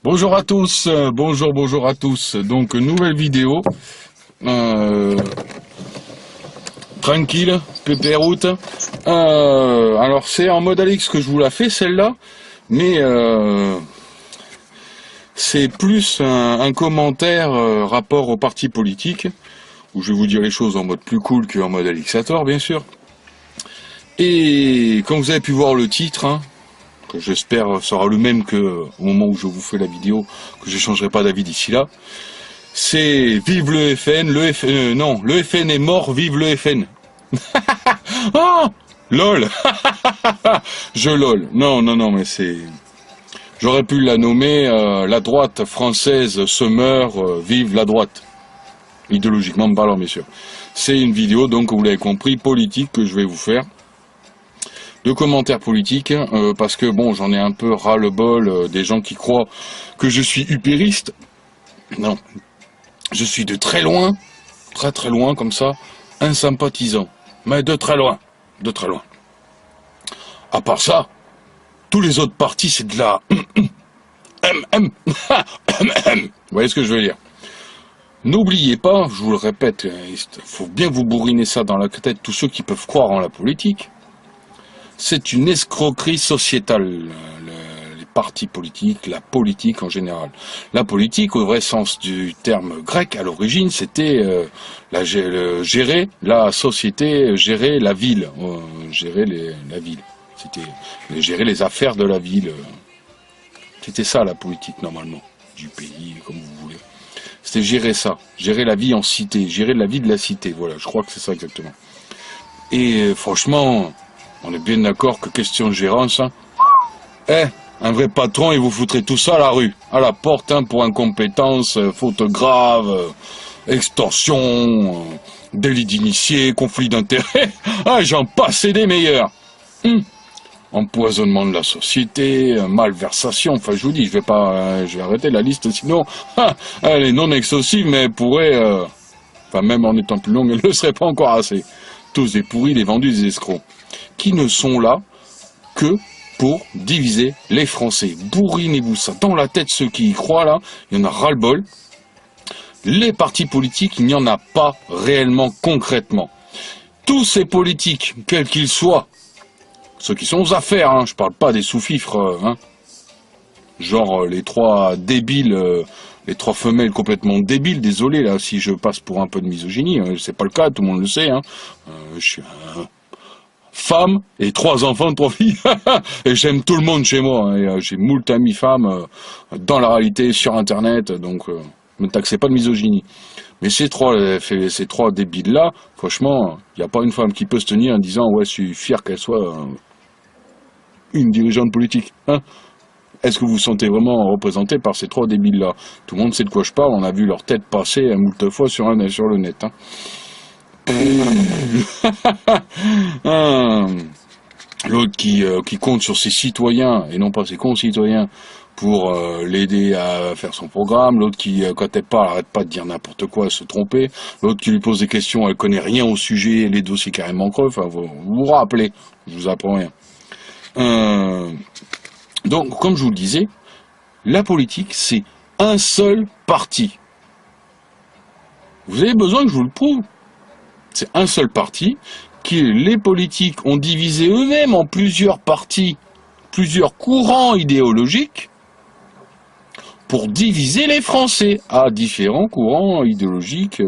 Bonjour à tous, bonjour à tous. Donc nouvelle vidéo, tranquille, pépéroute. Alors c'est en mode Alix que je vous la fais celle-là, mais c'est plus un commentaire rapport au parti politique, où je vais vous dire les choses en mode plus cool qu'en mode Alixator bien sûr. Et comme vous avez pu voir le titre, hein, que j'espère sera le même que au moment où je vous fais la vidéo, que je ne changerai pas d'avis d'ici là. C'est vive le FN, non, le FN est mort, vive le FN. Oh lol. Je lol. Non, mais c'est... J'aurais pu la nommer la droite française se meurt, vive la droite. Idéologiquement parlant, bien sûr. C'est une vidéo, donc, vous l'avez compris, politique que je vais vous faire. De commentaires politiques, parce que bon, j'en ai un peu ras-le-bol des gens qui croient que je suis upériste. Non, je suis de très loin comme ça, un sympathisant, mais de très loin. À part ça, tous les autres partis, c'est de la vous voyez ce que je veux dire? N'oubliez pas, je vous le répète, il faut bien vous bourriner ça dans la tête, tous ceux qui peuvent croire en la politique. C'est une escroquerie sociétale, les partis politiques, la politique en général. La politique, au vrai sens du terme grec, à l'origine, c'était gérer la société, gérer la ville, gérer la ville. C'était gérer les affaires de la ville. C'était ça la politique, normalement, du pays, comme vous voulez. C'était gérer ça, gérer la vie en cité, gérer la vie de la cité, voilà, je crois que c'est ça exactement. Et franchement... on est bien d'accord que question de gérance, hein. Un vrai patron, il vous foutrait tout ça à la rue, à la porte, hein, pour incompétence, faute grave, extorsion, délit d'initié, conflit d'intérêts. Ah, j'en passe des meilleurs. Empoisonnement de la société, malversation, enfin je vous dis, je vais arrêter la liste, sinon, elle est non exhaustive, mais elle pourrait, enfin même en étant plus longue, elle ne serait pas encore assez. Tous des pourris, des vendus, des escrocs, qui ne sont là que pour diviser les Français. Bourrinez-vous ça dans la tête, ceux qui y croient là, il y en a ras-le-bol. Les partis politiques, il n'y en a pas réellement concrètement. Tous ces politiques, quels qu'ils soient, ceux qui sont aux affaires, hein, je parle pas des sous-fifres, hein, genre les trois débiles, les trois femelles complètement débiles, désolé là si je passe pour un peu de misogynie, c'est pas le cas, tout le monde le sait, hein. Je suis femme et 3 enfants, 3 filles, et j'aime tout le monde chez moi, hein, et j'ai moult amis femmes dans la réalité, sur internet, donc ne taxez pas de misogynie. Mais ces trois débiles là, franchement, il n'y a pas une femme qui peut se tenir en disant ouais je suis fier qu'elle soit une dirigeante politique, hein. Est-ce que vous vous sentez vraiment représenté par ces 3 débiles-là? Tout le monde sait de quoi je parle, on a vu leur tête passer moult fois sur le net. Hein. L'autre qui compte sur ses citoyens, et non pas ses concitoyens, pour l'aider à faire son programme. L'autre qui, quand elle parle, arrête pas de dire n'importe quoi, se tromper. L'autre qui lui pose des questions, elle connaît rien au sujet, les dossiers carrément creux. Enfin, vous vous rappelez, je vous apprends rien. Donc, comme je vous le disais, la politique, c'est un seul parti. Vous avez besoin que je vous le prouve. C'est un seul parti, qui les politiques ont divisé eux-mêmes en plusieurs partis, plusieurs courants idéologiques, pour diviser les Français à différents courants idéologiques.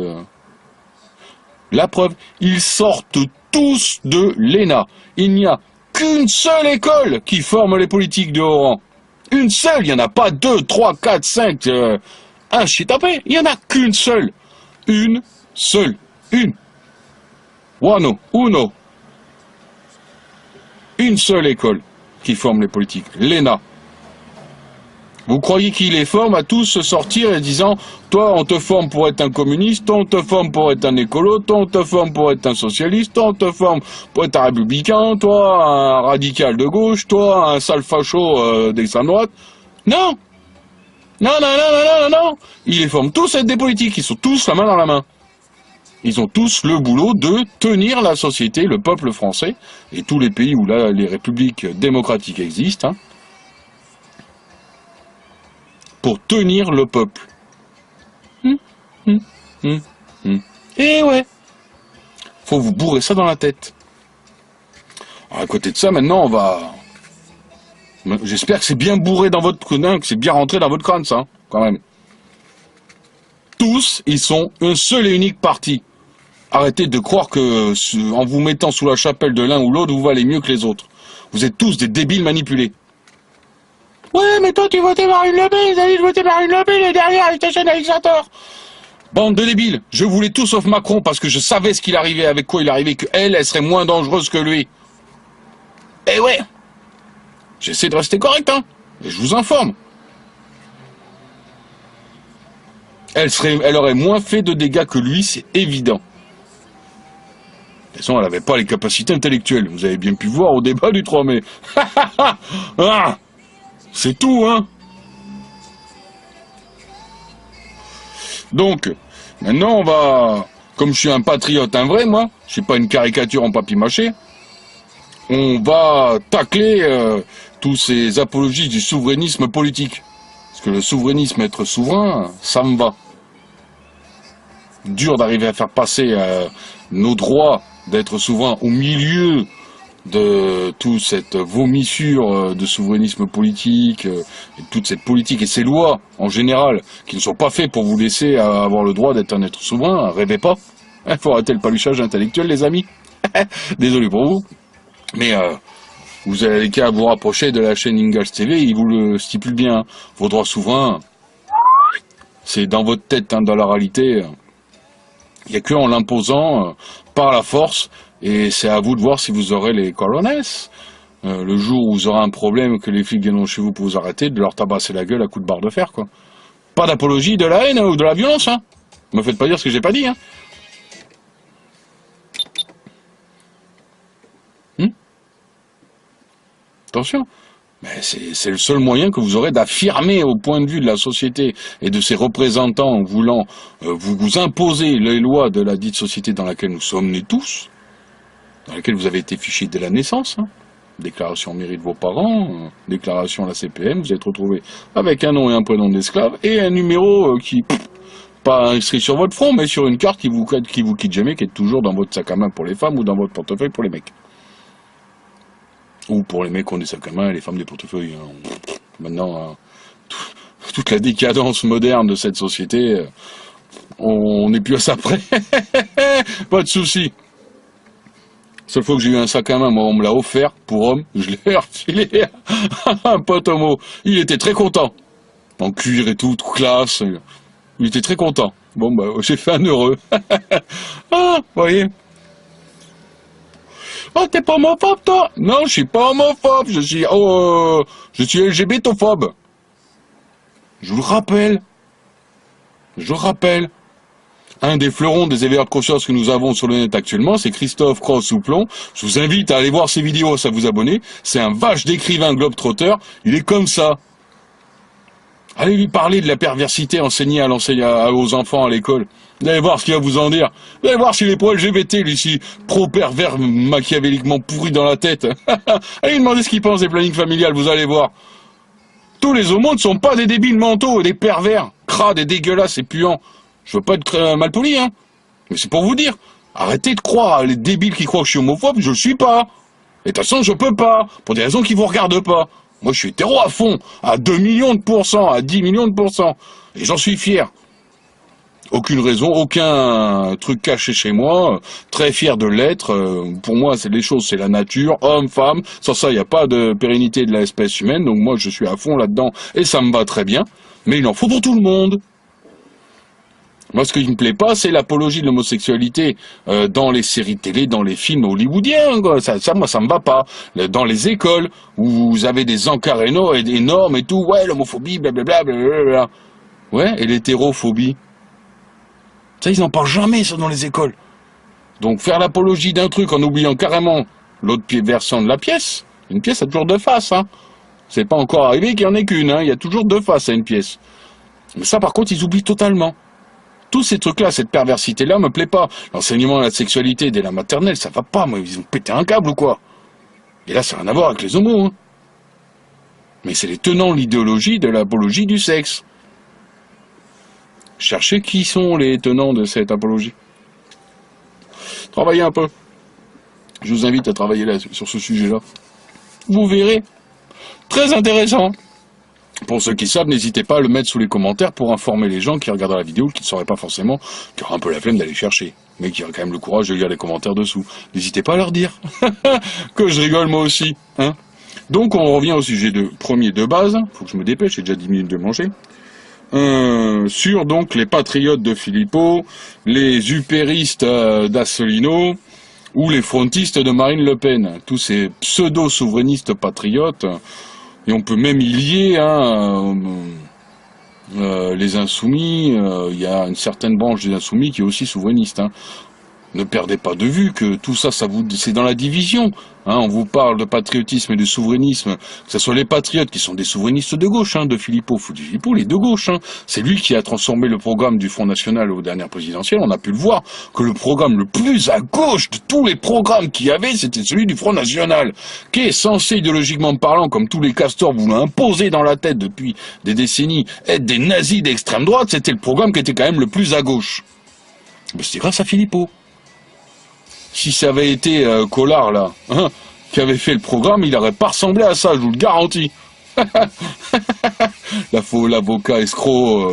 La preuve, ils sortent tous de l'ENA. Il n'y a qu'une seule école qui forme les politiques de haut rang. Une seule, il n'y en a pas 2, 3, 4, 5, un chitapé, il n'y en a qu'une seule. Une seule. Une. Uno. Une seule école qui forme les politiques, l'ENA. Vous croyez qu'ils les forment à tous se sortir et disant « Toi, on te forme pour être un communiste, toi, on te forme pour être un écolo, toi, on te forme pour être un socialiste, toi, on te forme pour être un républicain, toi, un radical de gauche, toi, un sale facho d'extrême droite. » Non. Non. Ils les forment tous à être des politiques, ils sont tous la main dans la main. Ils ont tous le boulot de tenir la société, le peuple français, et tous les pays où là, les républiques démocratiques existent, hein, pour tenir le peuple. Et ouais, faut vous bourrer ça dans la tête. Alors, à côté de ça, maintenant, on va... J'espère que c'est bien bourré dans votre crâne, que c'est bien rentré dans votre crâne, ça, quand même. Tous, ils sont un seul et unique parti. Arrêtez de croire que, en vous mettant sous la chapelle de l'un ou l'autre, vous valez mieux que les autres. Vous êtes tous des débiles manipulés. Ouais, mais toi, tu votais Marine Le Pen, ils allaient voter Marine Le Pen, et derrière, elle était chez Alexator. Bande de débiles, je voulais tout sauf Macron parce que je savais ce qu'il arrivait, avec quoi il arrivait, qu'elle, elle serait moins dangereuse que lui. Eh ouais, j'essaie de rester correct, hein, et je vous informe. Elle aurait moins fait de dégâts que lui, c'est évident. De toute façon, elle n'avait pas les capacités intellectuelles, vous avez bien pu voir au débat du 3 mai. Ah, c'est tout, hein. Donc, maintenant on va, comme je suis un patriote, un vrai moi, je suis pas une caricature en papier mâché, on va tacler tous ces apologies du souverainisme politique. Parce que le souverainisme, être souverain, ça me va. Dur d'arriver à faire passer nos droits d'être souverain au milieu de toute cette vomissure de souverainisme politique, et toute cette politique et ces lois en général qui ne sont pas faites pour vous laisser avoir le droit d'être un être souverain, rêvez pas. Il faut arrêter le paluchage intellectuel, les amis. Désolé pour vous, mais vous avez qu'à vous rapprocher de la chaîne Ingalls TV, il vous le stipule bien. Vos droits souverains, c'est dans votre tête, hein, dans la réalité. Il n'y a que en l'imposant par la force. Et c'est à vous de voir si vous aurez les corones. Le jour où vous aurez un problème, que les flics viendront chez vous pour vous arrêter, de leur tabasser la gueule à coups de barre de fer, quoi. Pas d'apologie de la haine ou de la violence, hein. Me faites pas dire ce que j'ai pas dit, hein. Attention. Mais c'est le seul moyen que vous aurez d'affirmer au point de vue de la société et de ses représentants voulant vous imposer les lois de la dite société dans laquelle nous sommes nés tous, dans laquelle vous avez été fichés dès la naissance, hein. Déclaration en mairie de vos parents, déclaration à la CPM, vous êtes retrouvé avec un nom et un prénom d'esclave et un numéro qui, pas inscrit sur votre front, mais sur une carte qui vous quitte jamais, qui est toujours dans votre sac à main pour les femmes ou dans votre portefeuille pour les mecs. Ou pour les mecs qui ont des sacs à main et les femmes des portefeuilles. Hein. Maintenant, toute la décadence moderne de cette société, on n'est plus à ça près. Pas de souci. Seule fois que j'ai eu un sac à main, moi on me l'a offert pour homme, je l'ai refilé à un pote homo. Il était très content. En cuir et tout classe. Il était très content. Bon bah j'ai fait un heureux. Ah, vous voyez. Oh, t'es pas homophobe, toi? Non, je suis pas homophobe, je suis LGBTophobe. Je vous le rappelle. Je rappelle. Un des fleurons des éveilleurs de conscience que nous avons sur le net actuellement, c'est Christophe Cross-Souplon. Je vous invite à aller voir ses vidéos, à vous abonner. C'est un vache d'écrivain globe-trotteur. Il est comme ça. Allez lui parler de la perversité enseignée aux enfants à l'école. Vous allez voir ce qu'il va vous en dire. Vous allez voir s'il est pro-LGBT, lui, si pro-pervers machiavéliquement pourri dans la tête. Allez lui demander ce qu'il pense des plannings familiales, vous allez voir. Tous les homos ne sont pas des débiles mentaux, des pervers, crades et dégueulasses et puants. Je veux pas être mal poli, hein. Mais c'est pour vous dire. Arrêtez de croire, les débiles qui croient que je suis homophobe, je le suis pas. Et de toute façon, je peux pas, pour des raisons qui vous regardent pas. Moi, je suis hétéro à fond, à 2 millions de pourcents, à 10 millions de pourcents. Et j'en suis fier. Aucune raison, aucun truc caché chez moi, très fier de l'être. Pour moi, c'est les choses, c'est la nature, homme, femme. Sans ça, il n'y a pas de pérennité de l'espèce humaine. Donc moi, je suis à fond là-dedans et ça me va très bien. Mais il en faut pour tout le monde. Moi, ce qui me plaît pas, c'est l'apologie de l'homosexualité dans les séries télé, dans les films hollywoodiens. Quoi. Ça, moi, ça me va pas. Dans les écoles, où vous avez des encarts énormes et tout. Ouais, l'homophobie, blablabla, blablabla. Ouais, et l'hétérophobie. Ça, ils n'en parlent jamais, ça, dans les écoles. Donc, faire l'apologie d'un truc en oubliant carrément l'autre versant de la pièce. Une pièce a toujours deux faces, hein. C'est pas encore arrivé qu'il n'y en ait qu'une, hein. Il y a toujours deux faces à une pièce. Mais ça, par contre, ils oublient totalement. Tous ces trucs-là, cette perversité-là, me plaît pas. L'enseignement de la sexualité dès la maternelle, ça va pas, moi, ils ont pété un câble ou quoi. Et là, ça n'a rien à voir avec les homos, hein. Mais c'est les tenants de l'idéologie de l'apologie du sexe. Cherchez qui sont les tenants de cette apologie. Travaillez un peu. Je vous invite à travailler là, sur ce sujet-là. Vous verrez. Très intéressant. Pour ceux qui savent, n'hésitez pas à le mettre sous les commentaires pour informer les gens qui regardent la vidéo, qui ne sauraient pas forcément, qui auraient un peu la flemme d'aller chercher, mais qui auraient quand même le courage de lire les commentaires dessous. N'hésitez pas à leur dire que je rigole moi aussi. Hein. Donc on revient au sujet premier de base, faut que je me dépêche, j'ai déjà 10 minutes de manger. Sur donc les patriotes de Philippot, les upéristes d'Assolino, ou les frontistes de Marine Le Pen, tous ces pseudo-souverainistes patriotes. Et on peut même y lier les insoumis, il y a une certaine branche des insoumis qui est aussi souverainiste. Hein. Ne perdez pas de vue que tout ça, c'est dans la division. Hein. On vous parle de patriotisme et de souverainisme, que ce soit les patriotes qui sont des souverainistes de gauche, hein, de Philippot, il est de gauche. Hein. C'est lui qui a transformé le programme du Front National aux dernières présidentielles. On a pu le voir, que le programme le plus à gauche de tous les programmes qu'il y avait, c'était celui du Front National, qui est censé, idéologiquement parlant, comme tous les castors vous l'ont imposé dans la tête depuis des décennies, être des nazis d'extrême droite. C'était le programme qui était quand même le plus à gauche. Mais c'était grâce à Philippot. Si ça avait été Collard, là, hein, qui avait fait le programme, il n'aurait pas ressemblé à ça, je vous le garantis. L'avocat escroc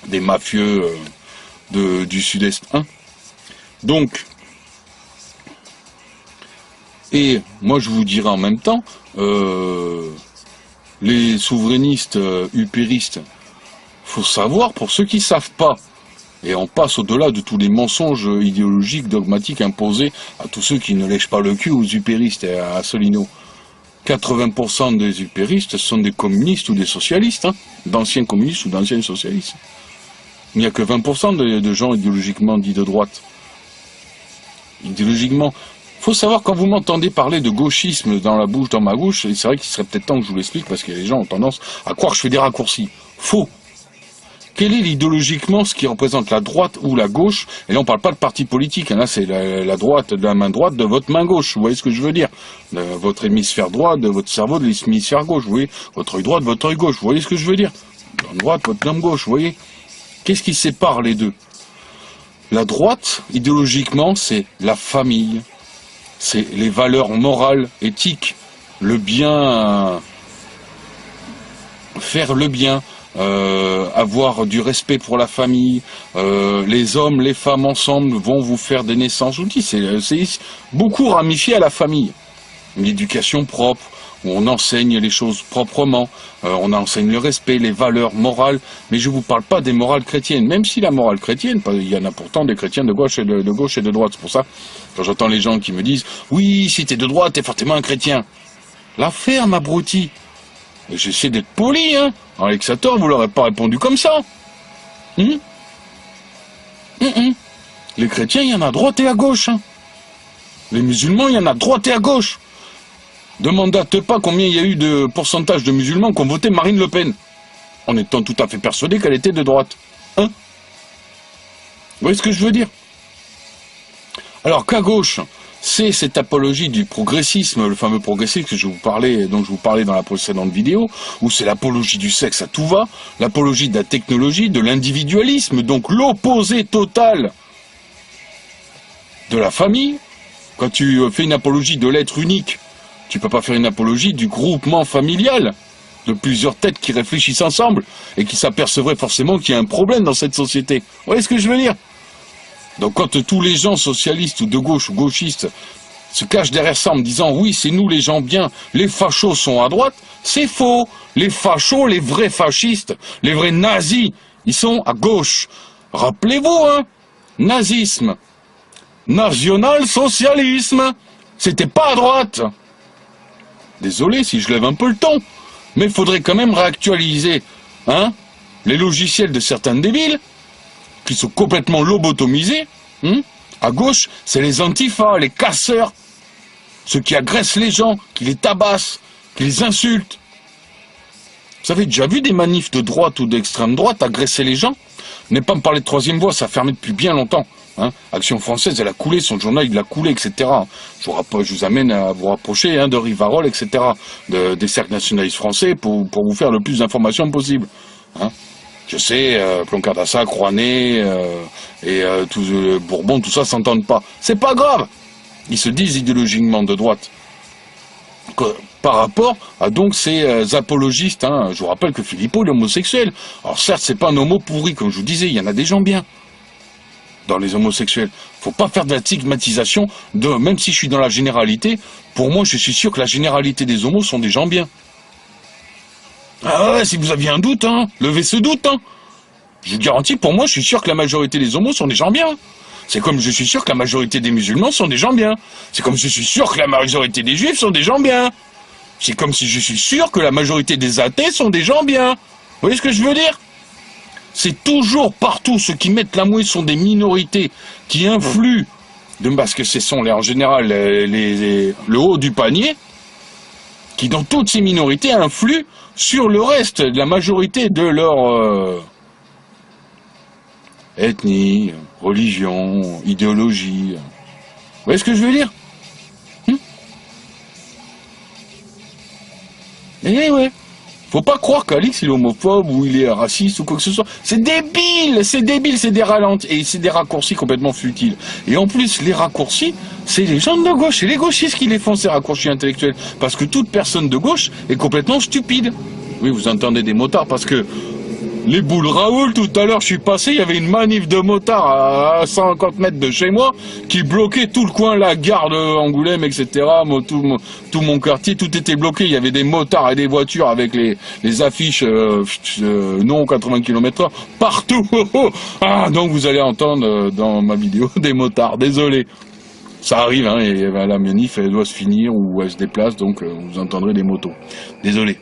des mafieux du Sud-Est. Hein. Donc, et moi je vous dirais en même temps, les souverainistes upéristes, faut savoir, pour ceux qui ne savent pas, et on passe au-delà de tous les mensonges idéologiques, dogmatiques imposés à tous ceux qui ne lèchent pas le cul aux upéristes et à Asselineau. 80% des upéristes sont des communistes ou des socialistes, hein, d'anciens communistes ou d'anciens socialistes. Il n'y a que 20% de gens idéologiquement dits de droite. Idéologiquement. Il faut savoir, quand vous m'entendez parler de gauchisme dans ma bouche, c'est vrai qu'il serait peut-être temps que je vous l'explique, parce que les gens ont tendance à croire que je fais des raccourcis. Faux. Quel est idéologiquement ce qui représente la droite ou la gauche? Et là, on ne parle pas de parti politique. Hein, là, c'est la droite de la main droite de votre main gauche. Vous voyez ce que je veux dire? De votre hémisphère droit, de votre cerveau, de l'hémisphère gauche. Vous voyez? Votre œil droit, de votre œil gauche. Vous voyez ce que je veux dire? L'âme droite, votre âme gauche. Vous voyez? Qu'est-ce qui sépare les deux? La droite, idéologiquement, c'est la famille. C'est les valeurs morales, éthiques. Le bien... faire le bien. Avoir du respect pour la famille, les hommes, les femmes ensemble vont vous faire des naissances. Je vous dis, c'est beaucoup ramifié à la famille. Une éducation propre, où on enseigne les choses proprement, on enseigne le respect, les valeurs morales, mais je ne vous parle pas des morales chrétiennes, même si la morale chrétienne, il y en a pourtant des chrétiens de gauche et de droite. C'est pour ça, quand j'entends les gens qui me disent « Oui, si t'es de droite, t'es forcément un chrétien ». La ferme, abruti. J'essaie d'être poli, hein. Alexator, vous l'aurez pas répondu comme ça. Les chrétiens, il y en a à droite et à gauche. Hein. Les musulmans, il y en a à droite et à gauche. Demandez pas combien il y a eu de pourcentage de musulmans qui ont voté Marine Le Pen, en étant tout à fait persuadé qu'elle était de droite. Hein? Vous voyez ce que je veux dire? Alors qu'à gauche, c'est cette apologie du progressisme, le fameux progressisme dont je vous parlais dans la précédente vidéo, où c'est l'apologie du sexe à tout va, l'apologie de la technologie, de l'individualisme, donc l'opposé total de la famille. Quand tu fais une apologie de l'être unique, tu peux pas faire une apologie du groupement familial, de plusieurs têtes qui réfléchissent ensemble, et qui s'apercevraient forcément qu'il y a un problème dans cette société. Vous voyez ce que je veux dire? Donc quand tous les gens socialistes ou de gauche ou gauchistes se cachent derrière ça en me disant « Oui, c'est nous les gens bien, les fachos sont à droite », c'est faux. Les fachos, les vrais fascistes, les vrais nazis, ils sont à gauche. Rappelez-vous, hein, nazisme, national-socialisme, c'était pas à droite. Désolé si je lève un peu le ton, mais il faudrait quand même réactualiser hein, les logiciels de certains débiles qui sont complètement lobotomisés. À gauche, c'est les antifas, les casseurs, ceux qui agressent les gens, qui les tabassent, qui les insultent. Vous avez déjà vu des manifs de droite ou d'extrême droite agresser les gens? N'est pas me parler de troisième voie, ça a fermé depuis bien longtemps. Hein. Action française, elle a coulé, son journal il a coulé, etc. Je vous amène à vous rapprocher de Rivarol, etc. Des cercles nationalistes français pour vous faire le plus d'informations possible. Hein. Je sais, Ploncardassa, Croinet et Bourbon, tout ça s'entendent pas. C'est pas grave. Ils se disent idéologiquement de droite. Par rapport à donc ces apologistes, hein, je vous rappelle que Philippot est homosexuel. Alors certes, c'est pas un homo pourri, comme je vous disais, il y en a des gens bien dans les homosexuels. Faut pas faire de la stigmatisation, même si je suis dans la généralité, pour moi je suis sûr que la généralité des homos sont des gens bien. Ah ouais, si vous aviez un doute, hein, levez ce doute, hein. Je vous garantis, pour moi, je suis sûr que la majorité des homos sont des gens bien. C'est comme je suis sûr que la majorité des musulmans sont des gens bien. C'est comme je suis sûr que la majorité des juifs sont des gens bien. C'est comme si je suis sûr que la majorité des athées sont des gens bien. Vous voyez ce que je veux dire? C'est toujours partout, ceux qui mettent la mouille sont des minorités qui influent, parce que ce sont en général le haut du panier, qui dans toutes ces minorités influent sur le reste, la majorité de leur ethnie, religion, idéologie. Vous voyez ce que je veux dire? Eh ouais. Faut pas croire qu'Alix il est homophobe ou il est raciste ou quoi que ce soit. C'est débile, c'est des ralentis et c'est des raccourcis complètement futiles. Et en plus, les raccourcis, c'est les gens de gauche, c'est les gauchistes qui les font ces raccourcis intellectuels. Parce que toute personne de gauche est complètement stupide. Oui, vous entendez des motards parce que les boules Raoul, tout à l'heure, je suis passé, il y avait une manif de motards à 150 mètres de chez moi qui bloquait tout le coin, la gare de Angoulême, etc. Tout mon quartier, tout était bloqué. Il y avait des motards et des voitures avec les affiches non 80 km/h partout. Ah, donc vous allez entendre dans ma vidéo des motards. Désolé. Ça arrive, hein, et la manif, elle doit se finir ou elle se déplace, donc vous entendrez des motos. Désolé.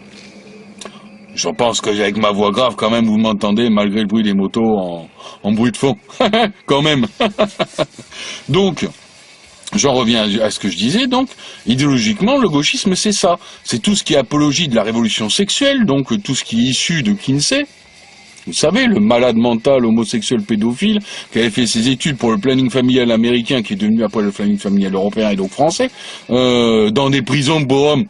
Je pense que avec ma voix grave, quand même, vous m'entendez, malgré le bruit des motos en bruit de fond. Quand même. Donc, j'en reviens à ce que je disais, donc, idéologiquement, le gauchisme, c'est ça. C'est tout ce qui est apologie de la révolution sexuelle, donc tout ce qui est issu de Kinsey. Vous savez, le malade mental homosexuel pédophile qui avait fait ses études pour le planning familial américain, qui est devenu après le planning familial européen et donc français, dans des prisons de Bohème.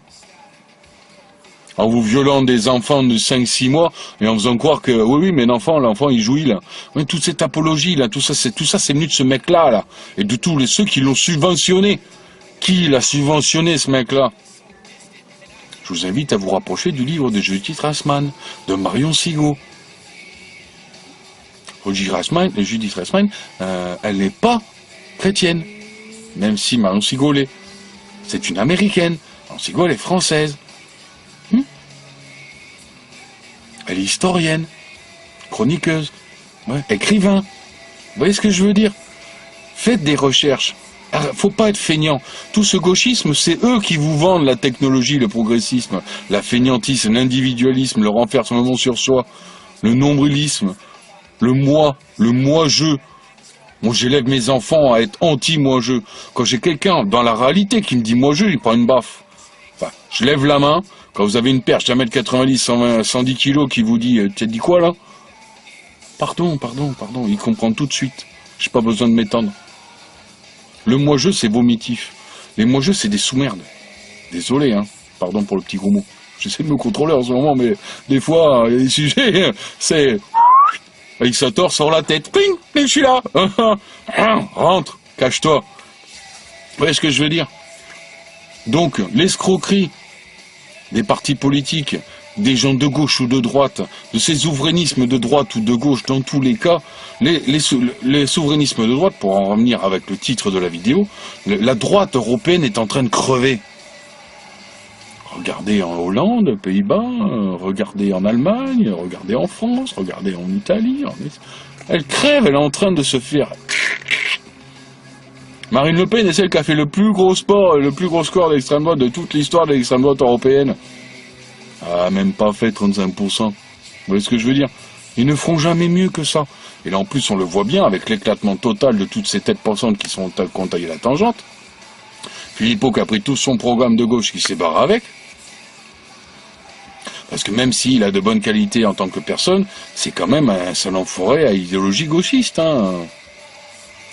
En vous violant des enfants de 5-6 mois et en faisant croire que oui mais l'enfant il jouit là. Mais toute cette apologie là, tout ça c'est venu de ce mec là et de tous ceux qui l'ont subventionné. Qui l'a subventionné ce mec là? Je vous invite à vous rapprocher du livre de Judith Rassmann, de Marion Sigaud. Judith Rassmann, elle n'est pas chrétienne, même si Marion Sigaud l'est. C'est une américaine. Marion Sigaud elle est française. Elle est historienne, chroniqueuse, ouais, écrivain. Vous voyez ce que je veux dire? Faites des recherches. Faut pas être feignant. Tout ce gauchisme, c'est eux qui vous vendent la technologie, le progressisme, la feignantisme, l'individualisme, le renfermement sur soi, le nombrilisme, le moi-je. Moi, j'élève mes enfants à être anti-moi-je. Quand j'ai quelqu'un dans la réalité qui me dit moi-je, il prend une baffe. Enfin, je lève la main. Quand vous avez une perche d'1m90, 110 kg qui vous dit « Tu as dit quoi là ?» Pardon, il comprend tout de suite. J'ai pas besoin de m'étendre. Le moi-je, c'est vomitif. Les moi-je, c'est des sous-merdes. Désolé, hein. Pardon pour le petit gros mot. J'essaie de me contrôler en ce moment, mais des fois, il y a des sujets, c'est... Il se tord sur la tête. Pling, je suis là. Rentre, cache-toi. Vous voyez ce que je veux dire? Donc, l'escroquerie des partis politiques, des gens de gauche ou de droite, de ces souverainismes de droite ou de gauche, dans tous les cas, les souverainismes de droite, pour en revenir avec le titre de la vidéo, la droite européenne est en train de crever. Regardez en Hollande, Pays-Bas, regardez en Allemagne, regardez en France, regardez en Italie. Elle crève, elle est en train de se faire... Marine Le Pen est celle qui a fait le plus gros score d'extrême droite de toute l'histoire de l'extrême droite européenne. Ah, même pas fait 35%. Vous voyez ce que je veux dire? Ils ne feront jamais mieux que ça. Et là, en plus, on le voit bien avec l'éclatement total de toutes ces têtes pensantes qui ont taillé la tangente. Philippot qui a pris tout son programme de gauche qui s'est barré avec. Parce que même s'il a de bonnes qualités en tant que personne, c'est quand même un sale enfoiré à idéologie gauchiste, hein.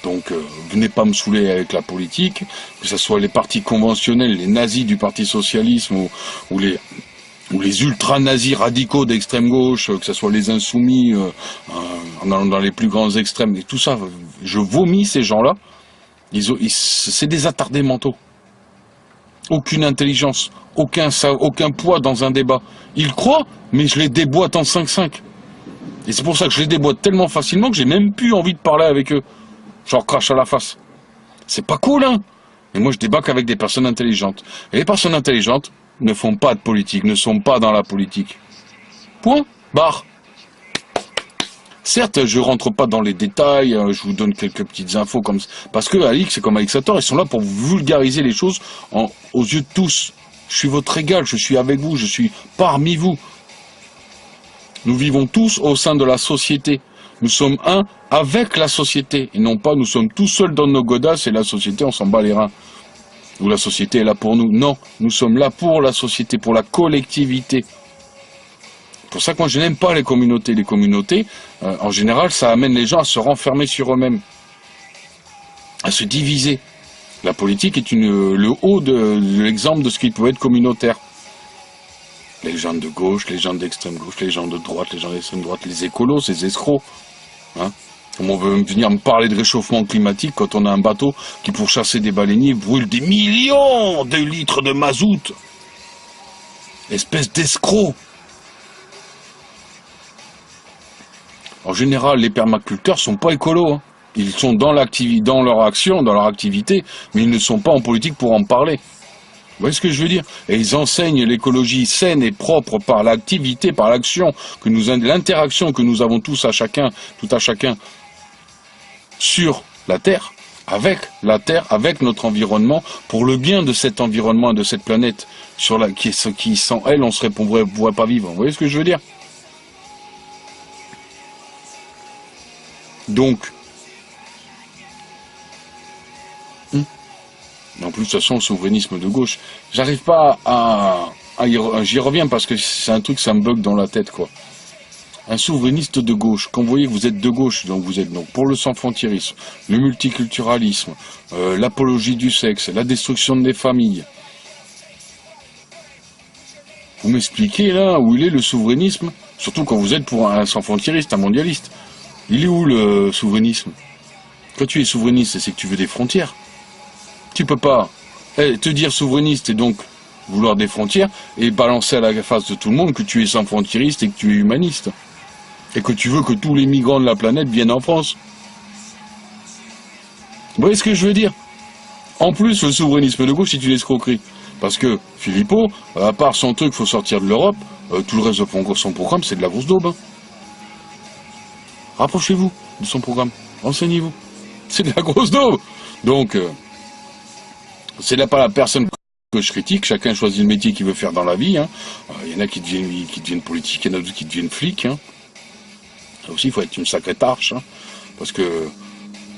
Donc, venez pas me saouler avec la politique, que ce soit les partis conventionnels, les nazis du Parti Socialisme ou les ou les ultra-nazis radicaux d'extrême gauche, que ce soit les insoumis, dans les plus grands extrêmes, et tout ça, je vomis ces gens-là. C'est des attardés mentaux. Aucune intelligence, aucun poids dans un débat. Ils croient, mais je les déboîte en 5-5. Et c'est pour ça que je les déboîte tellement facilement que j'ai même plus envie de parler avec eux. Je leur crache à la face. C'est pas cool, hein? Et moi, je débat qu'avec des personnes intelligentes. Et les personnes intelligentes ne font pas de politique, ne sont pas dans la politique. Point. Barre. Certes, je rentre pas dans les détails, je vous donne quelques petites infos comme ça. Parce que Alix et comme Alixator, ils sont là pour vulgariser les choses aux yeux de tous. Je suis votre égal, je suis avec vous, je suis parmi vous. Nous vivons tous au sein de la société. Nous sommes un avec la société. Et non pas nous sommes tout seuls dans nos godasses et la société, on s'en bat les reins. Ou la société est là pour nous. Non, nous sommes là pour la société, pour la collectivité. C'est pour ça que moi je n'aime pas les communautés. Les communautés, en général, ça amène les gens à se renfermer sur eux-mêmes, à se diviser. La politique est le haut de l'exemple de ce qui peut être communautaire. Les gens de gauche, les gens d'extrême gauche, les gens de droite, les gens d'extrême droite, les écolos, ces escrocs. Hein? Comment on veut venir me parler de réchauffement climatique quand on a un bateau qui, pour chasser des baleiniers, brûle des millions de litres de mazout? Espèce d'escroc. En général, les permaculteurs sont pas écolos. Hein. Ils sont dans leur action, dans leur activité, mais ils ne sont pas en politique pour en parler. Vous voyez ce que je veux dire? Et ils enseignent l'écologie saine et propre par l'activité, par l'action, l'interaction que nous avons tous à chacun, tout à chacun, sur la Terre, avec notre environnement, pour le bien de cet environnement et de cette planète, qui sans elle, on ne pourrait pas vivre. Vous voyez ce que je veux dire? Donc, en plus, de toute façon, le souverainisme de gauche, j'arrive pas j'y reviens parce que c'est un truc, ça me bug dans la tête, quoi. Un souverainiste de gauche, quand vous voyez que vous êtes de gauche, donc vous êtes donc pour le sans-frontiérisme, le multiculturalisme, l'apologie du sexe, la destruction des familles. Vous m'expliquez, là, où il est le souverainisme? Surtout quand vous êtes pour un sans-frontiériste, un mondialiste. Il est où le souverainisme? Quand tu es souverainiste, c'est que tu veux des frontières. Tu peux pas te dire souverainiste et donc vouloir des frontières et balancer à la face de tout le monde que tu es sans frontiériste et que tu es humaniste. Et que tu veux que tous les migrants de la planète viennent en France. Vous voyez ce que je veux dire? En plus, le souverainisme de gauche, c'est une escroquerie. Parce que Philippot, à part son truc, faut sortir de l'Europe, tout le reste de son programme, c'est de la grosse daube. Hein. Rapprochez-vous de son programme. Renseignez-vous. C'est de la grosse daube. Donc... c'est là pas la personne que je critique, chacun choisit le métier qu'il veut faire dans la vie. Hein. Il y en a qui deviennent politiques, il y en a d'autres qui deviennent flics. Hein. Là aussi, il faut être une sacrée tarche. Hein. Parce que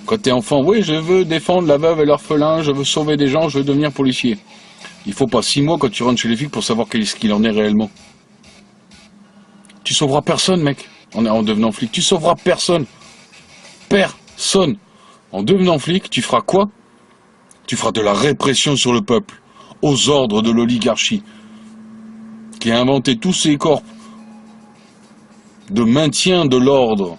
quand t'es enfant, oui, je veux défendre la veuve et l'orphelin, je veux sauver des gens, je veux devenir policier. Il faut pas 6 mois quand tu rentres chez les flics pour savoir ce qu'il en est réellement. Tu sauveras personne, mec, en devenant flic. Tu sauveras personne. Personne. En devenant flic, tu feras quoi? Tu feras de la répression sur le peuple, aux ordres de l'oligarchie, qui a inventé tous ces corps de maintien de l'ordre,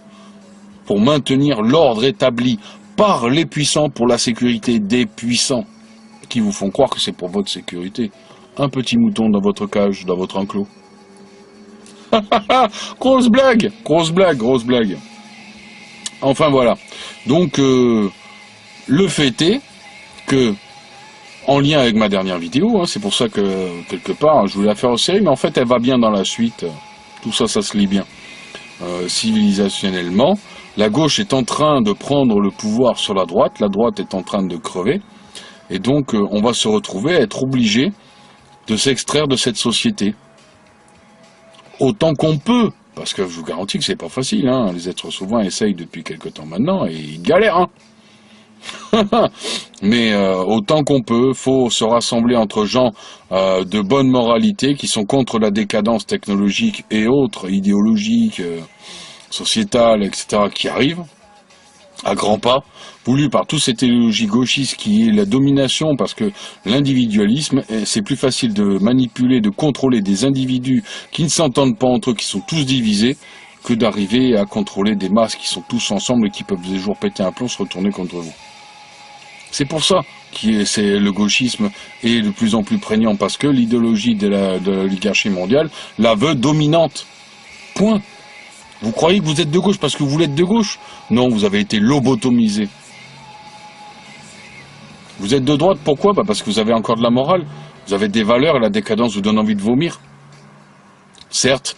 pour maintenir l'ordre établi par les puissants pour la sécurité des puissants, qui vous font croire que c'est pour votre sécurité. Un petit mouton dans votre cage, dans votre enclos. Grosse blague, grosse blague, grosse blague. Enfin voilà. Donc, le fait est que, en lien avec ma dernière vidéo, hein, c'est pour ça que, quelque part, je voulais la faire en série, mais en fait, elle va bien dans la suite. Tout ça, ça se lit bien. Civilisationnellement, la gauche est en train de prendre le pouvoir sur la droite est en train de crever, et donc on va se retrouver à être obligé de s'extraire de cette société. Autant qu'on peut, parce que je vous garantis que c'est pas facile, hein, les êtres souverains essayent depuis quelque temps maintenant, et ils galèrent, hein. Mais autant qu'on peut, faut se rassembler entre gens de bonne moralité qui sont contre la décadence technologique et autres, idéologique, sociétale, etc. qui arrivent, à grands pas, voulu par toute cette idéologie gauchiste qui est la domination, parce que l'individualisme, c'est plus facile de manipuler, de contrôler des individus qui ne s'entendent pas entre eux, qui sont tous divisés, que d'arriver à contrôler des masses qui sont tous ensemble et qui peuvent des jours péter un plomb, se retourner contre vous. C'est pour ça que le gauchisme est de plus en plus prégnant, parce que l'idéologie de l'oligarchie mondiale la veut dominante. Point. Vous croyez que vous êtes de gauche parce que vous voulez être de gauche? Non, vous avez été lobotomisé. Vous êtes de droite, pourquoi? Parce que vous avez encore de la morale. Vous avez des valeurs et la décadence vous donne envie de vomir. Certes,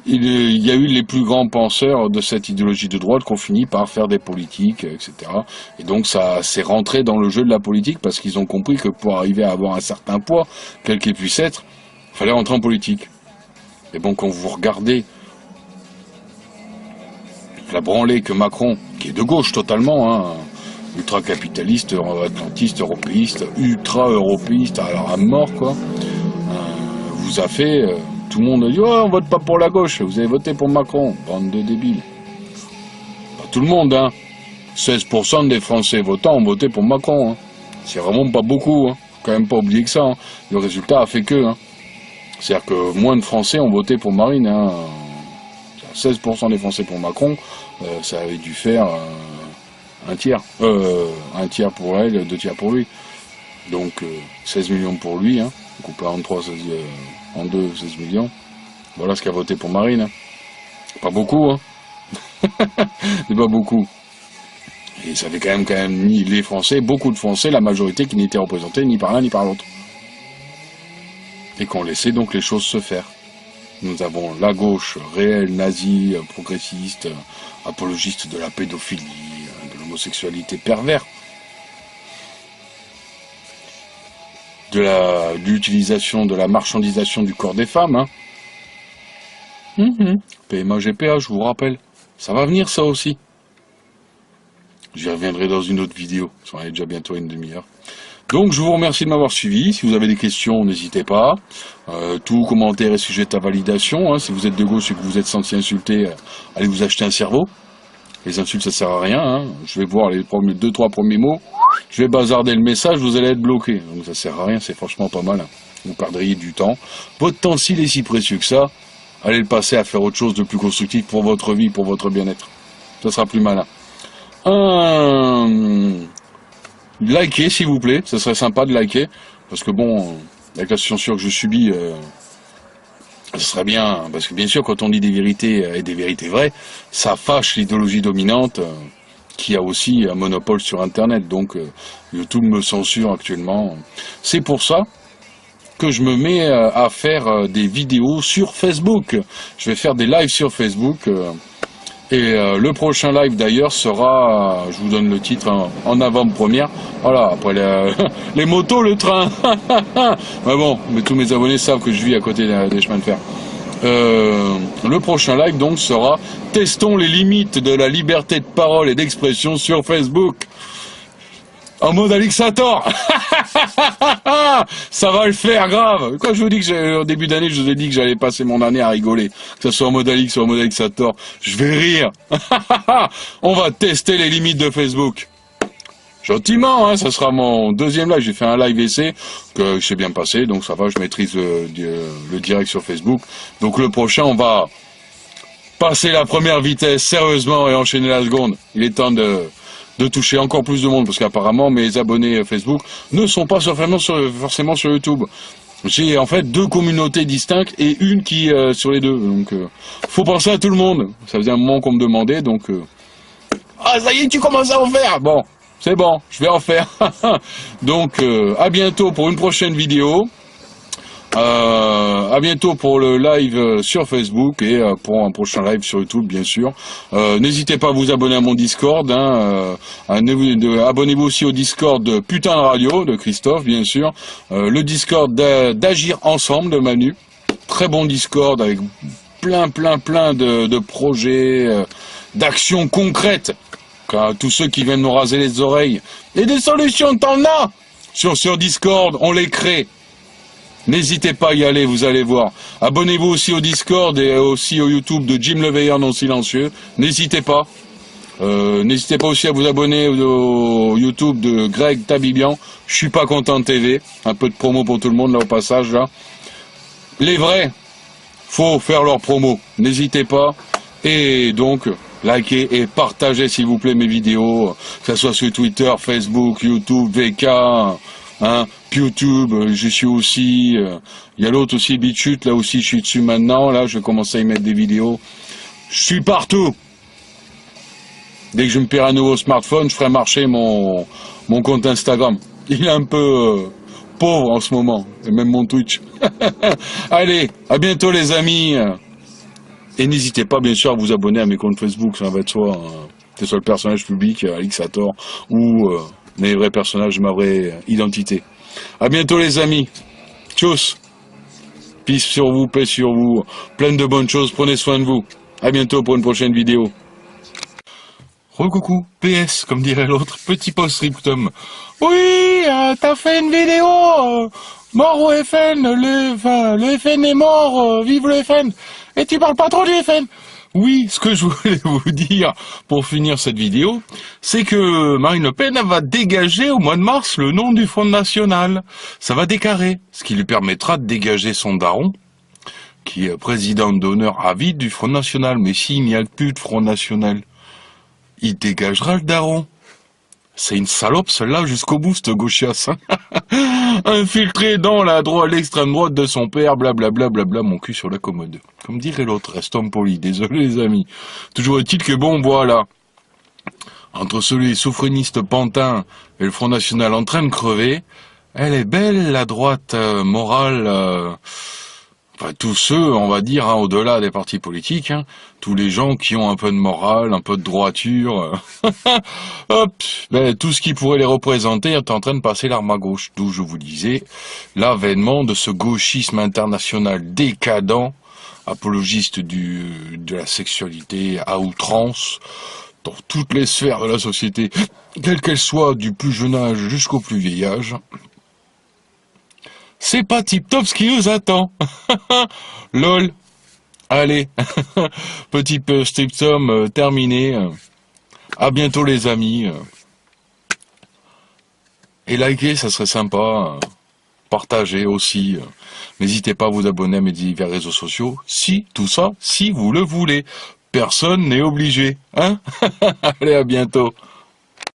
il y a eu les plus grands penseurs de cette idéologie de droite qui ont fini par faire des politiques, etc. Et donc ça s'est rentré dans le jeu de la politique parce qu'ils ont compris que pour arriver à avoir un certain poids, quel qu'il puisse être, il fallait rentrer en politique. Et bon, quand vous regardez la branlée que Macron, qui est de gauche totalement, hein, ultra-capitaliste, atlantiste, européiste, ultra-européiste, alors à mort, quoi, vous a fait... tout le monde a dit « Oh, on vote pas pour la gauche, vous avez voté pour Macron, bande de débiles. » Pas tout le monde, hein. 16% des Français votants ont voté pour Macron, hein. C'est vraiment pas beaucoup, hein. Faut quand même pas oublier que ça, hein. Le résultat a fait que, hein. C'est-à-dire que moins de Français ont voté pour Marine, hein. 16% des Français pour Macron, ça avait dû faire un tiers. Un tiers pour elle, 2 tiers pour lui. Donc 16 millions pour lui, hein. Coupé en 3, en 2, 16 millions. Voilà ce qu'a voté pour Marine. Hein. Pas beaucoup, hein. C'est pas beaucoup. Et ça fait quand même ni les Français, beaucoup de Français, la majorité qui n'était représentée ni par l'un ni par l'autre. Et qu'on laissait donc les choses se faire. Nous avons la gauche réelle, nazie, progressiste, apologiste de la pédophilie, de l'homosexualité pervers, de l'utilisation, de la marchandisation du corps des femmes. Hein. PMA, GPA, je vous rappelle. Ça va venir, ça aussi. J'y reviendrai dans une autre vidéo. Ça en est déjà bientôt une demi-heure. Donc, je vous remercie de m'avoir suivi. Si vous avez des questions, n'hésitez pas. Tout commentaire est sujet à validation. Hein. Si vous êtes de gauche et que vous êtes senti insulté, allez vous acheter un cerveau. Les insultes, ça sert à rien. Hein. Je vais voir les 2-3 premiers mots. Je vais bazarder le message, vous allez être bloqué. Donc ça sert à rien, c'est franchement pas mal. Hein. Vous perdriez du temps. Votre temps, s'il est si précieux que ça, allez le passer à faire autre chose de plus constructif pour votre vie, pour votre bien-être. Ça sera plus malin. Likez, s'il vous plaît. Ça serait sympa de liker. Parce que bon, avec la censure que je subis, ce serait bien. Parce que bien sûr, quand on dit des vérités et des vérités vraies, ça fâche l'idéologie dominante. Qui a aussi un monopole sur Internet, donc YouTube me censure actuellement. C'est pour ça que je me mets à faire des vidéos sur Facebook. Je vais faire des lives sur Facebook, et le prochain live d'ailleurs sera, je vous donne le titre, en avant-première. Voilà, après les motos, le train. Mais bon, mais tous mes abonnés savent que je vis à côté des chemins de fer. Le prochain live donc sera « Testons les limites de la liberté de parole et d'expression sur Facebook ». En mode Alixator. Ça va le faire, grave. Quand je vous dis que au début d'année, je vous ai dit que j'allais passer mon année à rigoler. Que ce soit en mode Alix ou en mode Alixator, je vais rire. On va tester les limites de Facebook. Gentiment, hein, ça sera mon deuxième live. J'ai fait un live essai que s'est bien passé, donc ça va, je maîtrise le direct sur Facebook. Donc le prochain, on va passer la première vitesse sérieusement et enchaîner la seconde. Il est temps de toucher encore plus de monde, parce qu'apparemment mes abonnés Facebook ne sont pas forcément sur YouTube. J'ai en fait 2 communautés distinctes et une qui sur les deux. Donc faut penser à tout le monde. Ça faisait un moment qu'on me demandait, donc ah ça y est, tu commences à en faire. Bon. C'est bon, je vais en faire. Donc, à bientôt pour une prochaine vidéo. À bientôt pour le live sur Facebook et pour un prochain live sur YouTube, bien sûr. N'hésitez pas à vous abonner à mon Discord. Hein, abonnez-vous aussi au Discord de Putain de Radio, de Christophe, bien sûr. Le Discord d'Agir Ensemble, de Manu. Très bon Discord avec plein de projets, d'actions concrètes. Tous ceux qui viennent nous raser les oreilles. Et des solutions, t'en as sur Discord, on les crée. N'hésitez pas à y aller, vous allez voir. Abonnez-vous aussi au Discord et aussi au YouTube de Jim Le Veilleur non silencieux. N'hésitez pas. N'hésitez pas aussi à vous abonner au YouTube de Greg Tabibian. Je suis pas content de TV. Un peu de promo pour tout le monde là au passage là. Les vrais, faut faire leur promo. N'hésitez pas. Et donc, likez et partagez s'il vous plaît mes vidéos, que ce soit sur Twitter, Facebook, YouTube, VK, hein, YouTube, je suis aussi. Il y a l'autre aussi, BitChute, là aussi je suis dessus maintenant. Là, je vais commencer à y mettre des vidéos. Je suis partout. Dès que je me paierai un nouveau smartphone, je ferai marcher mon compte Instagram. Il est un peu pauvre en ce moment, et même mon Twitch. Allez, à bientôt les amis. Et n'hésitez pas bien sûr à vous abonner à mes comptes Facebook, ça va être soit que ce soit le personnage public, Alixator, ou les vrais personnages de ma vraie identité. À bientôt les amis. Tchuss. Peace sur vous, paix sur vous. Plein de bonnes choses, prenez soin de vous. À bientôt pour une prochaine vidéo. Recoucou, PS, comme dirait l'autre, petit post-scriptum. Oui, t'as fait une vidéo, mort au FN, le FN est mort, vive le FN. Et tu parles pas trop du FN. Oui, ce que je voulais vous dire pour finir cette vidéo, c'est que Marine Le Pen va dégager au mois de mars le nom du Front National. Ça va décarrer, ce qui lui permettra de dégager son daron, qui est président d'honneur à vie du Front National. Mais s'il n'y a plus de Front National, il dégagera le daron. C'est une salope celle-là jusqu'au bout, cette gauchiasse. Infiltré dans l'extrême droite de son père, blablabla, mon cul sur la commode. Comme dirait l'autre, reste homme poli, désolé les amis. Toujours est-il que bon, voilà. Entre celui souverainiste pantin et le Front National en train de crever, elle est belle la droite morale... Enfin, tous ceux, on va dire, hein, au-delà des partis politiques, hein, tous les gens qui ont un peu de morale, un peu de droiture, hop, ben, tout ce qui pourrait les représenter est en train de passer l'arme à gauche. D'où je vous disais, l'avènement de ce gauchisme international décadent, apologiste de la sexualité à outrance, dans toutes les sphères de la société, quelle qu'elle soit, du plus jeune âge jusqu'au plus vieil âge. C'est pas tip-top ce qui nous attend. Lol. Allez. Petit stripsum terminé. À bientôt les amis. Et likez, ça serait sympa. Partagez aussi. N'hésitez pas à vous abonner à mes divers réseaux sociaux. Si, tout ça, si vous le voulez. Personne n'est obligé. Hein? Allez, à bientôt.